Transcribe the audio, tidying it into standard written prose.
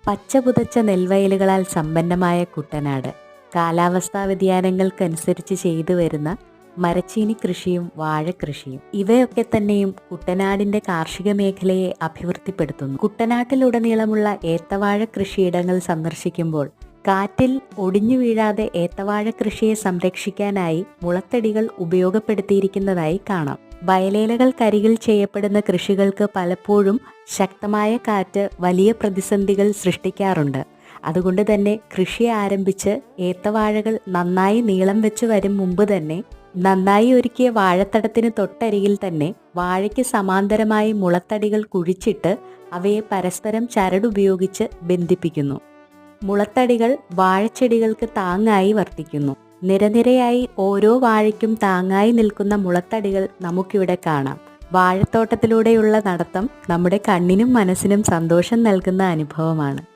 പച്ചപുതച്ച നെൽവയലുകളാൽ സമ്പന്നമായ കുട്ടനാട്, കാലാവസ്ഥാ വ്യതിയാനങ്ങൾക്കനുസരിച്ച് ചെയ്തു വരുന്ന മരച്ചീനി കൃഷിയും വാഴക്കൃഷിയും ഇവയൊക്കെ തന്നെയും കുട്ടനാടിന്റെ കാർഷിക മേഖലയെ അഭിവൃദ്ധിപ്പെടുത്തുന്നു. കുട്ടനാട്ടിലുടനീളമുള്ള ഏത്തവാഴ കൃഷിയിടങ്ങൾ സന്ദർശിക്കുമ്പോൾ കാറ്റിൽ ഒടിഞ്ഞു വീഴാതെ ഏത്തവാഴ കൃഷിയെ സംരക്ഷിക്കാനായി മുളത്തടികൾ ഉപയോഗപ്പെടുത്തിയിരിക്കുന്നതായി കാണാം. വയലേലകൾക്കരികിൽ ചെയ്യപ്പെടുന്ന കൃഷികൾക്ക് പലപ്പോഴും ശക്തമായ കാറ്റ് വലിയ പ്രതിസന്ധികൾ സൃഷ്ടിക്കാറുണ്ട്. അതുകൊണ്ട് തന്നെ കൃഷി ആരംഭിച്ച് ഏത്തവാഴകൾ നന്നായി നീളം വെച്ച് വരും മുമ്പ് തന്നെ നന്നായി ഒരുക്കിയ വാഴത്തടത്തിന് തൊട്ടരികിൽ തന്നെ വാഴയ്ക്ക് സമാന്തരമായി മുളത്തടികൾ കുഴിച്ചിട്ട് അവയെ പരസ്പരം ചരടുപയോഗിച്ച് ബന്ധിപ്പിക്കുന്നു. മുളത്തടികൾ വാഴച്ചെടികൾക്ക് താങ്ങായി വർത്തിക്കുന്നു. നിരനിരയായി ഓരോ വാഴയ്ക്കും താങ്ങായി നിൽക്കുന്ന മുളത്തടികൾ നമുക്കിവിടെ കാണാം. വാഴത്തോട്ടത്തിലൂടെയുള്ള നടത്തം നമ്മുടെ കണ്ണിനും മനസ്സിനും സന്തോഷം നൽകുന്ന അനുഭവമാണ്.